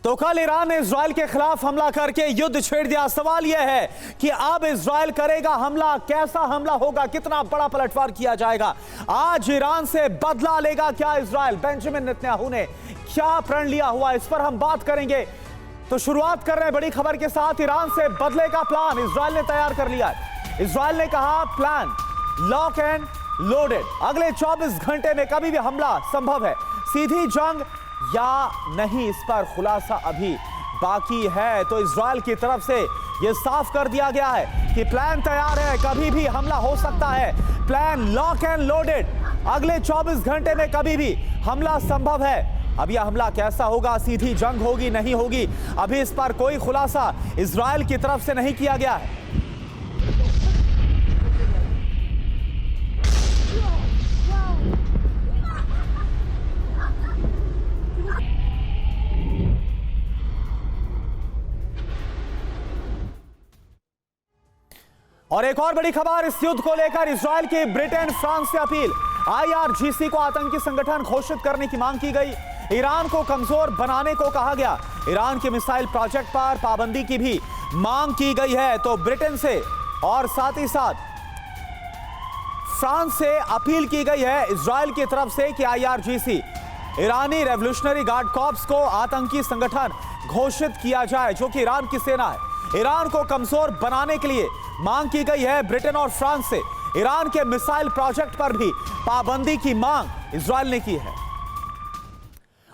तो कल ईरान ने इजराइल के खिलाफ हमला करके युद्ध छेड़ दिया। सवाल यह है कि अब इजराइल करेगा हमला, कैसा हमला होगा, कितना बड़ा पलटवार किया जाएगा। आज ईरान से बदला लेगा क्या इजराइल? बेंजामिन नेतन्याहू ने क्या प्रण लिया हुआ, इस पर हम बात करेंगे। तो शुरुआत कर रहे हैं बड़ी खबर के साथ। ईरान से बदले का प्लान इजराइल ने तैयार कर लिया। इजराइल ने कहा प्लान लॉक एंड लोडेड, अगले 24 घंटे में कभी भी हमला संभव है। सीधी जंग या नहीं, इस पर खुलासा अभी बाकी है। तो इजराइल की तरफ से यह साफ कर दिया गया है कि प्लान तैयार है, कभी भी हमला हो सकता है। प्लान लॉक एंड लोडेड, अगले 24 घंटे में कभी भी हमला संभव है। अब यह हमला कैसा होगा, सीधी जंग होगी नहीं होगी, अभी इस पर कोई खुलासा इजराइल की तरफ से नहीं किया गया है। और एक और बड़ी खबर इस युद्ध को लेकर इजराइल की ब्रिटेन फ्रांस से अपील। IRGC को आतंकी संगठन घोषित करने की मांग की गई। ईरान को कमजोर बनाने को कहा गया। ईरान के मिसाइल प्रोजेक्ट पर पाबंदी की भी मांग की गई है। तो ब्रिटेन से और साथ ही साथ फ्रांस से अपील की गई है इजराइल की तरफ से कि IRGC ईरानी रेवोल्यूशनरी गार्ड कॉर्प्स को आतंकी संगठन घोषित किया जाए, जो कि ईरान की सेना है। ईरान को कमजोर बनाने के लिए मांग की गई है ब्रिटेन और फ्रांस से। ईरान के मिसाइल प्रोजेक्ट पर भी पाबंदी की मांग इजराइल ने की है।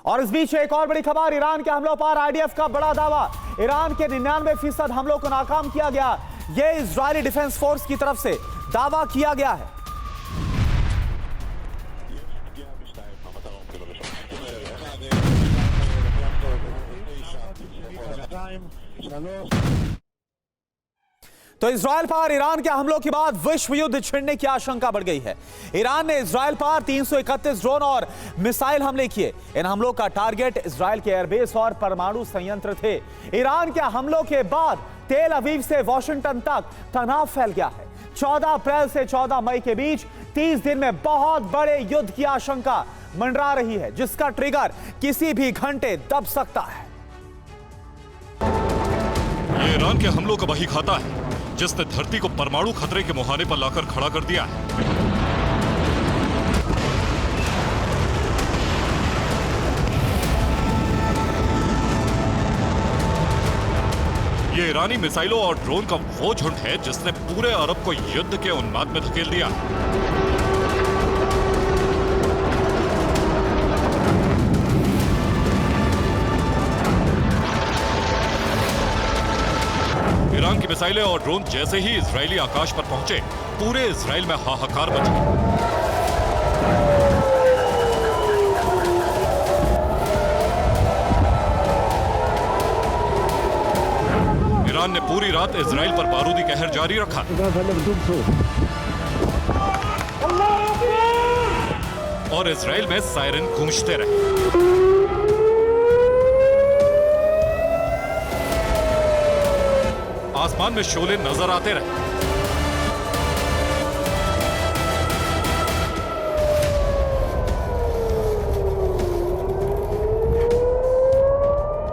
और इस बीच एक और बड़ी खबर, ईरान के हमलों पर IDF का बड़ा दावा। ईरान के 99% हमलों को नाकाम किया गया, यह इजरायली डिफेंस फोर्स की तरफ से दावा किया गया है। तो इजराइल पर ईरान के हमलों के बाद विश्व युद्ध छिड़ने की आशंका बढ़ गई है। ईरान ने इजराइल पर 331 ड्रोन और मिसाइल हमले किए। इन हमलों का टारगेट इजराइल के एयरबेस और परमाणु संयंत्र थे। ईरान के हमलों के बाद तेल अवीव से वॉशिंगटन तक तनाव फैल गया है। 14 अप्रैल से 14 मई के बीच 30 दिन में बहुत बड़े युद्ध की आशंका मंडरा रही है, जिसका ट्रिगर किसी भी घंटे दब सकता है। ये ईरान के हमलों का वही खाता है जिसने धरती को परमाणु खतरे के मुहाने पर लाकर खड़ा कर दिया है। ये ईरानी मिसाइलों और ड्रोन का वो झुंड है जिसने पूरे अरब को युद्ध के उन्माद में धकेल दिया। ईरान की मिसाइलें और ड्रोन जैसे ही इजरायली आकाश पर पहुंचे, पूरे इजराइल में हाहाकार मच गया। ईरान ने पूरी रात इजराइल पर बारूदी कहर जारी रखा और इजराइल में सायरन गूंजते रहे। आसमान में शोले नजर आते रहे।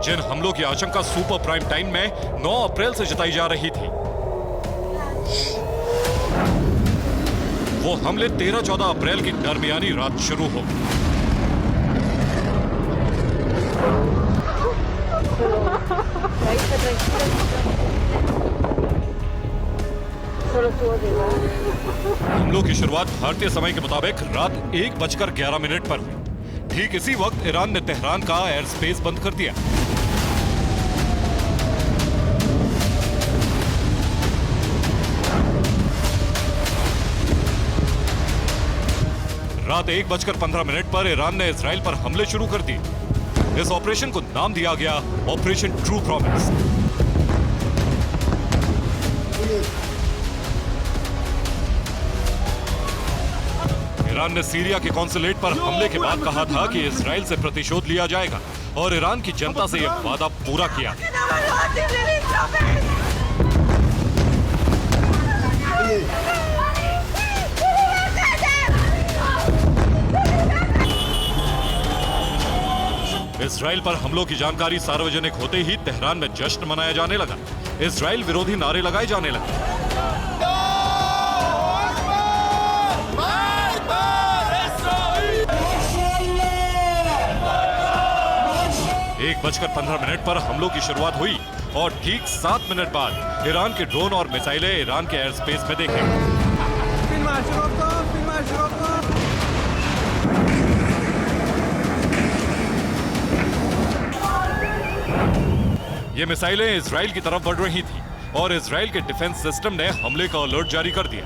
जिन हमलों की आशंका सुपर प्राइम टाइम में 9 अप्रैल से जताई जा रही थी, वो हमले 13-14 अप्रैल की दरमियानी रात शुरू हो गए। हमलों की शुरुआत भारतीय समय के मुताबिक रात 1:11 पर हुई। ठीक इसी वक्त ईरान ने तेहरान का एयर स्पेस बंद कर दिया। रात 1:15 पर ईरान ने इजराइल पर हमले शुरू कर दिए। इस ऑपरेशन को नाम दिया गया ऑपरेशन ट्रू प्रॉमिस। ईरान ने सीरिया के कॉन्सुलेट पर हमले के बाद कहा था कि इजराइल से प्रतिशोध लिया जाएगा और ईरान की जनता से यह वादा पूरा किया। इसराइल पर हमलों की जानकारी सार्वजनिक होते ही तेहरान में जश्न मनाया जाने लगा। इसराइल विरोधी नारे लगाए जाने लगे। 1:15 पर हमलों की शुरुआत हुई और ठीक 7 मिनट बाद ईरान के ड्रोन और मिसाइलें ईरान के एयर स्पेस में देखे। ये मिसाइलें इजराइल की तरफ बढ़ रही थी और इजराइल के डिफेंस सिस्टम ने हमले का अलर्ट जारी कर दिया।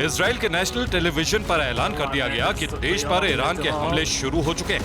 इजराइल के नेशनल टेलीविजन पर ऐलान कर दिया गया कि देश पर ईरान के हमले शुरू हो चुके हैं।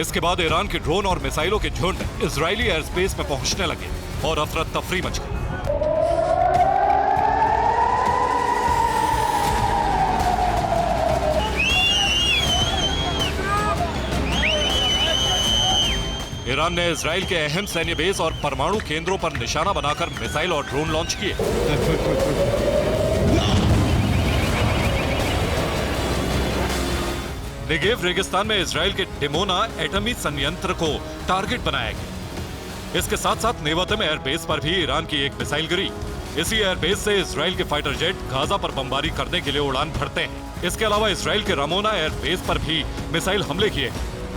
इसके बाद ईरान के ड्रोन और मिसाइलों के झुंड इजरायली एयर स्पेस में पहुंचने लगे और अफरा तफरी मच गई। ईरान ने इजराइल के अहम सैन्य बेस और परमाणु केंद्रों पर निशाना बनाकर मिसाइल और ड्रोन लॉन्च किए। नेगेव रेगिस्तान में इजराइल के डिमोना एटमी संयंत्र को टारगेट बनाया गया। इसके साथ साथ नेवतम एयरबेस पर भी ईरान की एक मिसाइल गिरी। इसी एयरबेस से इजराइल के फाइटर जेट गाजा पर बमबारी करने के लिए उड़ान भरते हैं। इसके अलावा इजराइल के रामोना एयरबेस पर भी मिसाइल हमले किए।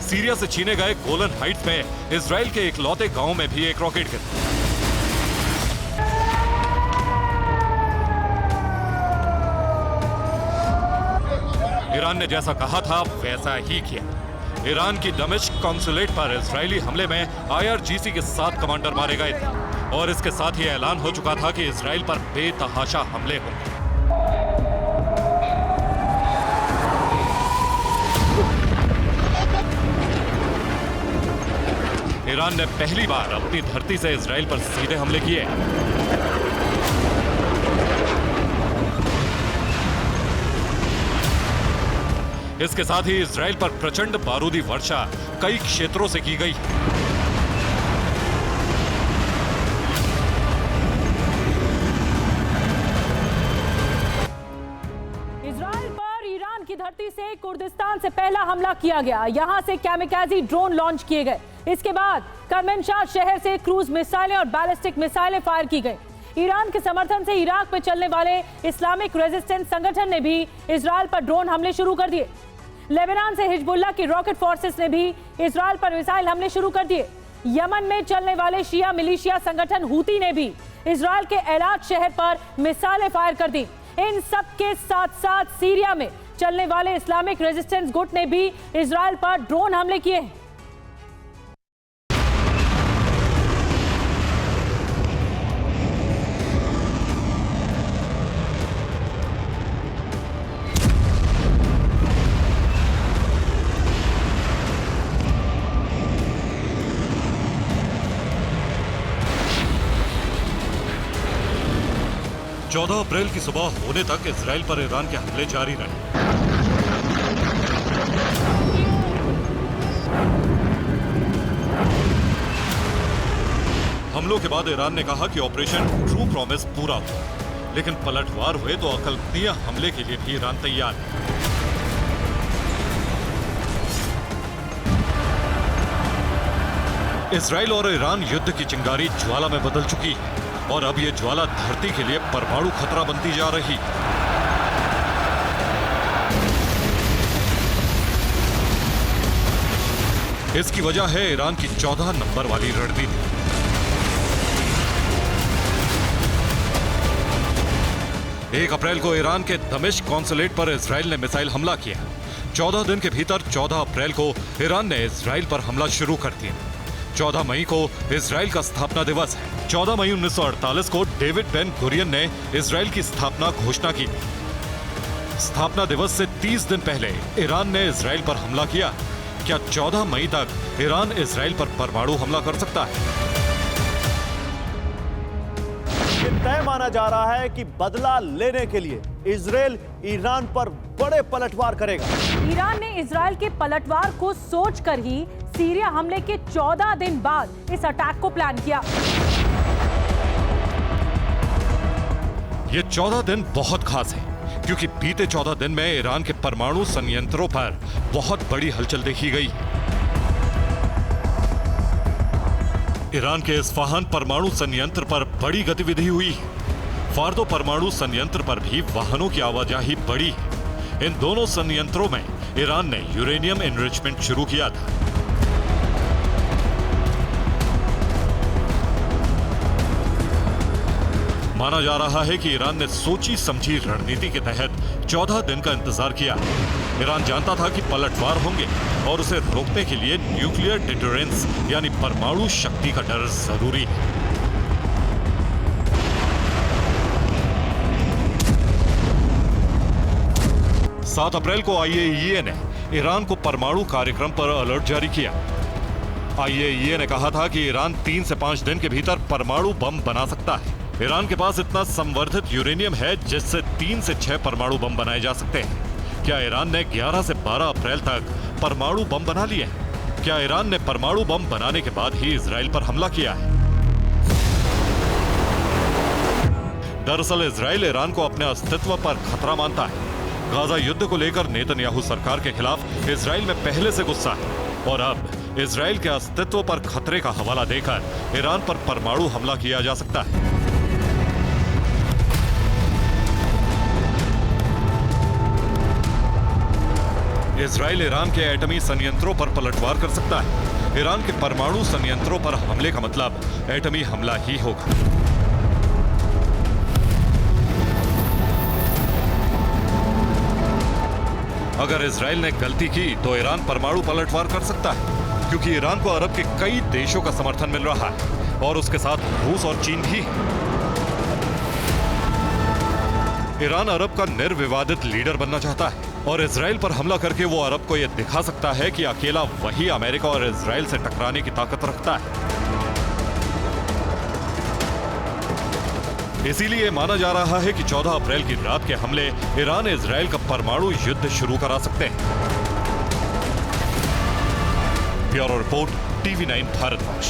सीरिया से छीने गए गोलन हाइट्स में इजराइल के इकलौते गांव में भी एक रॉकेट गिरा। ईरान ने जैसा कहा था वैसा ही किया। ईरान की दमिश्क कॉन्सुलेट पर इजरायली हमले में IRGC के 7 कमांडर मारे गए थे और इसके साथ ही ऐलान हो चुका था कि इजराइल पर बेतहाशा हमले होंगे। ईरान ने पहली बार अपनी धरती से इजराइल पर सीधे हमले किए। इसके साथ ही इजराइल पर प्रचंड बारूदी वर्षा कई क्षेत्रों से की गई। इजराइल पर ईरान की धरती से कुर्दिस्तान से पहला हमला किया गया। यहां से कैमिकाजी ड्रोन लॉन्च किए गए। इसके बाद करमनशाह शहर से क्रूज मिसाइलें और बैलिस्टिक मिसाइलें फायर की गई। ईरान के समर्थन से इराक में चलने वाले इस्लामिक रेजिस्टेंस संगठन ने भी इजराइल पर ड्रोन हमले शुरू कर दिए। लेबनान से हिजबुल्लाह की रॉकेट फोर्सेस ने भी इजराइल पर मिसाइल हमले शुरू कर दिए। यमन में चलने वाले शिया मिलिशिया संगठन हूती ने भी इजराइल के एलाट शहर पर मिसाइलें फायर कर दी। इन सब के साथ साथ सीरिया में चलने वाले इस्लामिक रेजिस्टेंस गुट ने भी इजराइल पर ड्रोन हमले किए हैं। चौदह अप्रैल की सुबह होने तक इजराइल पर ईरान के हमले जारी रहे। हमलों के बाद ईरान ने कहा कि ऑपरेशन ट्रू प्रॉमिस पूरा हुआ, लेकिन पलटवार हुए तो अकल्पनीय हमले के लिए भी ईरान तैयार है। इजराइल और ईरान युद्ध की चिंगारी ज्वाला में बदल चुकी है और अब ये ज्वाला धरती के लिए परमाणु खतरा बनती जा रही। इसकी वजह है ईरान की 14 नंबर वाली रणनीति। एक अप्रैल को ईरान के दमिश्क कॉन्सुलेट पर इजराइल ने मिसाइल हमला किया। 14 दिन के भीतर 14 अप्रैल को ईरान ने इजराइल पर हमला शुरू कर दिया। 14 मई को इजराइल का स्थापना दिवस है। 14 मई 1948 को डेविड बेन गुरियन ने इजराइल की स्थापना घोषणा की थी। स्थापना दिवस से 30 दिन पहले ईरान ने इजराइल पर हमला किया। क्या 14 मई तक ईरान इजराइल पर परमाणु हमला कर सकता है? तय माना जा रहा है कि बदला लेने के लिए इजराइल ईरान पर बड़े पलटवार करेगा। ईरान ने इजराइल के पलटवार को सोचकर ही सीरिया हमले के 14 दिन बाद इस अटैक को प्लान किया। ये 14 दिन बहुत खास है क्योंकि बीते 14 दिन में ईरान के परमाणु संयंत्रों पर बहुत बड़ी हलचल देखी गई। ईरान के इस्फहान परमाणु संयंत्र पर बड़ी गतिविधि हुई। फार्दो परमाणु संयंत्र पर भी वाहनों की आवाजाही बढ़ी। इन दोनों संयंत्रों में ईरान ने यूरेनियम एनरिचमेंट शुरू किया था। माना जा रहा है कि ईरान ने सोची समझी रणनीति के तहत 14 दिन का इंतजार किया। ईरान जानता था कि पलटवार होंगे और उसे रोकने के लिए न्यूक्लियर डिटरेंस यानी परमाणु शक्ति का डर जरूरी है। सात अप्रैल को IAEA ने ईरान को परमाणु कार्यक्रम पर अलर्ट जारी किया। IAEA ने कहा था कि ईरान 3 से 5 दिन के भीतर परमाणु बम बना सकता है। ईरान के पास इतना संवर्धित यूरेनियम है जिससे 3 से 6 परमाणु बम बनाए जा सकते हैं। क्या ईरान ने 11 से 12 अप्रैल तक परमाणु बम बना लिए हैं? क्या ईरान ने परमाणु बम बनाने के बाद ही इजराइल पर हमला किया है? दरअसल इजराइल ईरान को अपने अस्तित्व पर खतरा मानता है। गाजा युद्ध को लेकर नेतन्याहू सरकार के खिलाफ इजराइल में पहले से गुस्सा है और अब इजराइल के अस्तित्व पर खतरे का हवाला देकर ईरान पर परमाणु हमला किया जा सकता है। इजराइल ईरान के एटमी संयंत्रों पर पलटवार कर सकता है। ईरान के परमाणु संयंत्रों पर हमले का मतलब एटमी हमला ही होगा। अगर इजराइल ने गलती की तो ईरान परमाणु पलटवार कर सकता है क्योंकि ईरान को अरब के कई देशों का समर्थन मिल रहा है और उसके साथ रूस और चीन भी। ईरान अरब का निर्विवादित लीडर बनना चाहता है और इजराइल पर हमला करके वो अरब को यह दिखा सकता है कि अकेला वही अमेरिका और इजराइल से टकराने की ताकत रखता है। इसीलिए माना जा रहा है कि 14 अप्रैल की रात के हमले ईरान इजराइल का परमाणु युद्ध शुरू करा सकते हैं। Bureau report, TV9 Bharatvarsh.